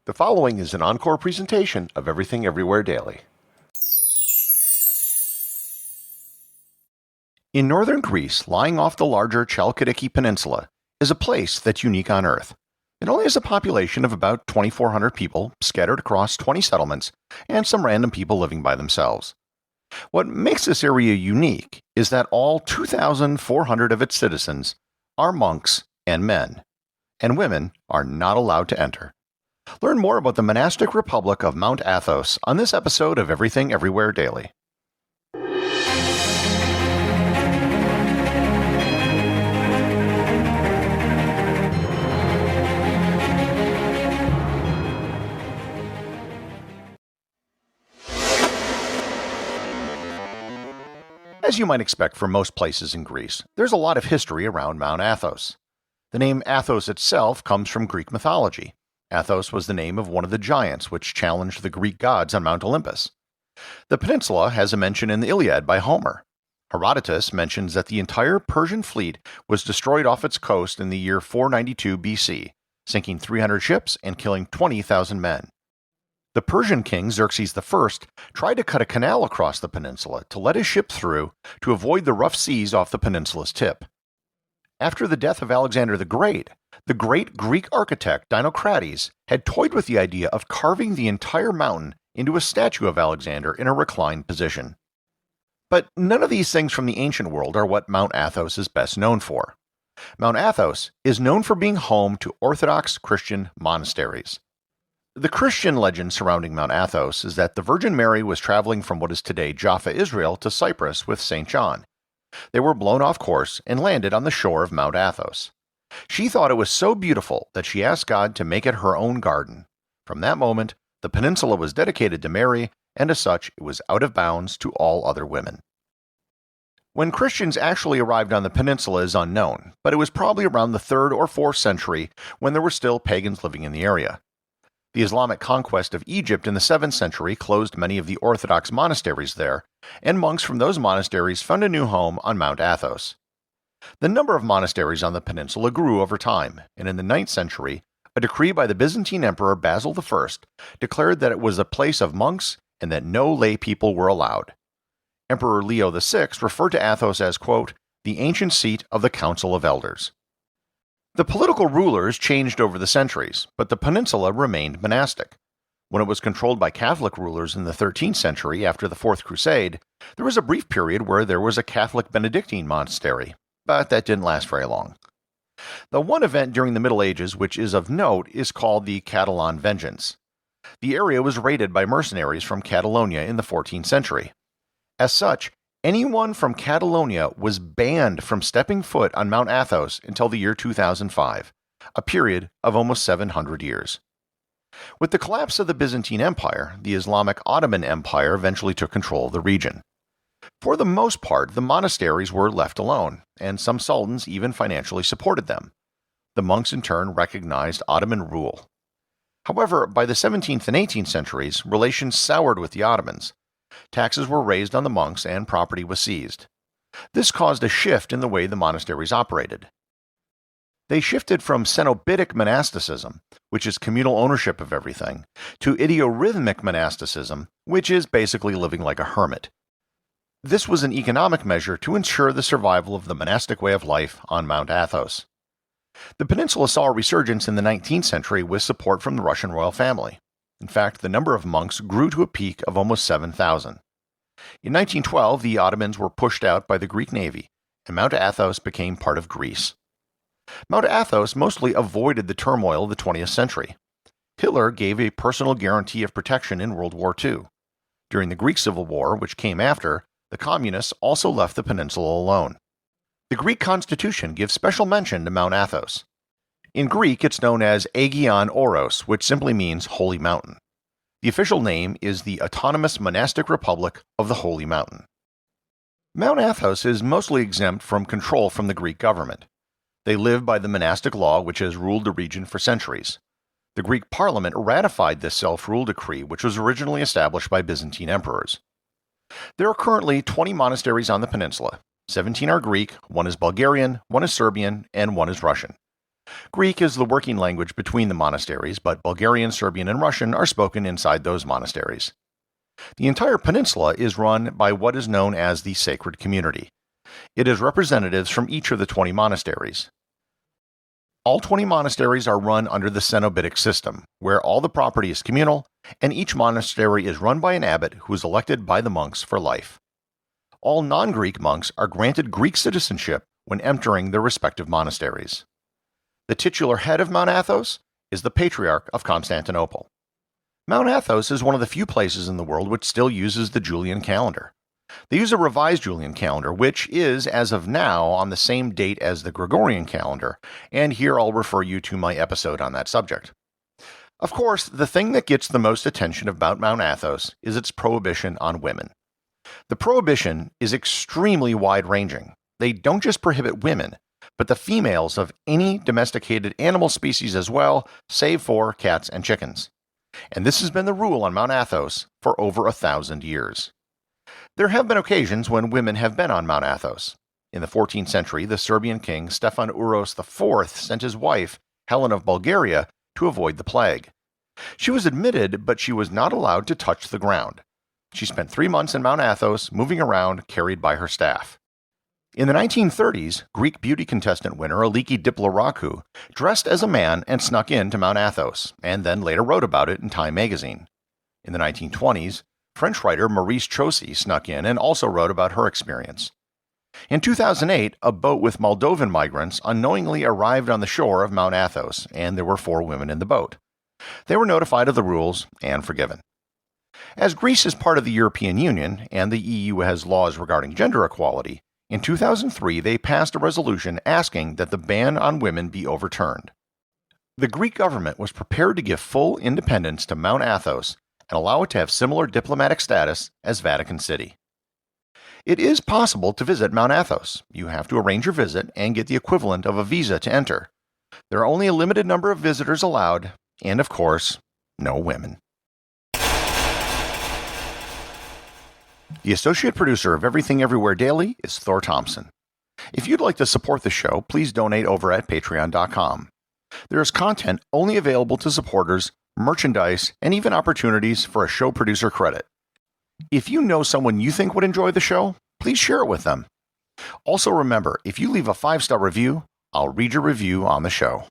The following is an encore presentation of Everything Everywhere Daily. In northern Greece, lying off the larger Chalkidiki peninsula, is a place that's unique on Earth. It only has a population of about 2,400 people scattered across 20 settlements and some random people living by themselves. What makes this area unique is that all 2,400 of its citizens are monks and men, and women are not allowed to enter. Learn more about the monastic republic of Mount Athos on this episode of Everything Everywhere Daily. As you might expect from most places in Greece, there's a lot of history around Mount Athos. The name Athos itself comes from Greek mythology. Athos was the name of one of the giants which challenged the Greek gods on Mount Olympus. The peninsula has a mention in the Iliad by Homer. Herodotus mentions that the entire Persian fleet was destroyed off its coast in the year 492 BC, sinking 300 ships and killing 20,000 men. The Persian king Xerxes I tried to cut a canal across the peninsula to let his ship through to avoid the rough seas off the peninsula's tip. After the death of Alexander the Great Greek architect Dinocrates had toyed with the idea of carving the entire mountain into a statue of Alexander in a reclined position. But none of these things from the ancient world are what Mount Athos is best known for. Mount Athos is known for being home to Orthodox Christian monasteries. The Christian legend surrounding Mount Athos is that the Virgin Mary was traveling from what is today Jaffa, Israel, to Cyprus with St. John. They were blown off course and landed on the shore of Mount Athos. She thought it was so beautiful that she asked God to make it her own garden. From that moment, the peninsula was dedicated to Mary, and as such, it was out of bounds to all other women. When Christians actually arrived on the peninsula is unknown, but it was probably around the 3rd or 4th century when there were still pagans living in the area. The Islamic conquest of Egypt in the 7th century closed many of the Orthodox monasteries there, and monks from those monasteries found a new home on Mount Athos. The number of monasteries on the peninsula grew over time, and in the 9th century, a decree by the Byzantine Emperor Basil I declared that it was a place of monks and that no lay people were allowed. Emperor Leo VI referred to Athos as, quote, the ancient seat of the Council of Elders. The political rulers changed over the centuries, but the peninsula remained monastic. When it was controlled by Catholic rulers in the 13th century after the Fourth Crusade, there was a brief period where there was a Catholic Benedictine monastery, but that didn't last very long. The one event during the Middle Ages which is of note is called the Catalan Vengeance. The area was raided by mercenaries from Catalonia in the 14th century. As such, anyone from Catalonia was banned from stepping foot on Mount Athos until the year 2005, a period of almost 700 years. With the collapse of the Byzantine Empire, the Islamic Ottoman Empire eventually took control of the region. For the most part, the monasteries were left alone, and some sultans even financially supported them. The monks in turn recognized Ottoman rule. However, by the 17th and 18th centuries, relations soured with the Ottomans. Taxes were raised on the monks and property was seized. This caused a shift in the way the monasteries operated. They shifted from cenobitic monasticism, which is communal ownership of everything, to idiorhythmic monasticism, which is basically living like a hermit. This was an economic measure to ensure the survival of the monastic way of life on Mount Athos. The peninsula saw a resurgence in the 19th century with support from the Russian royal family. In fact, the number of monks grew to a peak of almost 7,000. In 1912, the Ottomans were pushed out by the Greek navy, and Mount Athos became part of Greece. Mount Athos mostly avoided the turmoil of the 20th century. Hitler gave a personal guarantee of protection in World War II. During the Greek Civil War, which came after, the communists also left the peninsula alone. The Greek constitution gives special mention to Mount Athos. In Greek, it's known as Agion Oros, which simply means Holy Mountain. The official name is the Autonomous Monastic Republic of the Holy Mountain. Mount Athos is mostly exempt from control from the Greek government. They live by the monastic law which has ruled the region for centuries. The Greek parliament ratified this self-rule decree, which was originally established by Byzantine emperors. There are currently 20 monasteries on the peninsula. 17 are Greek, 1 is Bulgarian, 1 is Serbian, and 1 is Russian. Greek is the working language between the monasteries, but Bulgarian, Serbian, and Russian are spoken inside those monasteries. The entire peninsula is run by what is known as the Sacred Community. It is representatives from each of the 20 monasteries. All 20 monasteries are run under the Cenobitic system, where all the property is communal, and each monastery is run by an abbot who is elected by the monks for life. All non-Greek monks are granted Greek citizenship when entering their respective monasteries. The titular head of Mount Athos is the Patriarch of Constantinople. Mount Athos is one of the few places in the world which still uses the Julian calendar. They use a revised Julian calendar, which is, as of now, on the same date as the Gregorian calendar, and here I'll refer you to my episode on that subject. Of course, the thing that gets the most attention about Mount Athos is its prohibition on women. The prohibition is extremely wide-ranging. They don't just prohibit women, but the females of any domesticated animal species as well, save for cats and chickens. And this has been the rule on Mount Athos for over 1,000 years. There have been occasions when women have been on Mount Athos. In the 14th century, the Serbian king Stefan Uros IV sent his wife, Helen of Bulgaria, to avoid the plague. She was admitted, but she was not allowed to touch the ground. She spent 3 months in Mount Athos, moving around, carried by her staff. In the 1930s, Greek beauty contestant winner Aliki Diplorakou dressed as a man and snuck into Mount Athos, and then later wrote about it in Time magazine. In the 1920s, French writer Maurice Chaussy snuck in and also wrote about her experience. In 2008, a boat with Moldovan migrants unknowingly arrived on the shore of Mount Athos, and there were 4 women in the boat. They were notified of the rules and forgiven. As Greece is part of the European Union and the EU has laws regarding gender equality, in 2003 they passed a resolution asking that the ban on women be overturned. The Greek government was prepared to give full independence to Mount Athos and allow it to have similar diplomatic status as Vatican City. It is possible to visit Mount Athos. You have to arrange your visit and get the equivalent of a visa to enter. There are only a limited number of visitors allowed, and of course, no women. The associate producer of Everything Everywhere Daily is Thor Thomsen. If you'd like to support the show, please donate over at patreon.com. There is content only available to supporters, merchandise, and even opportunities for a show producer credit. If you know someone you think would enjoy the show, please share it with them. Also remember, if you leave a 5-star review, I'll read your review on the show.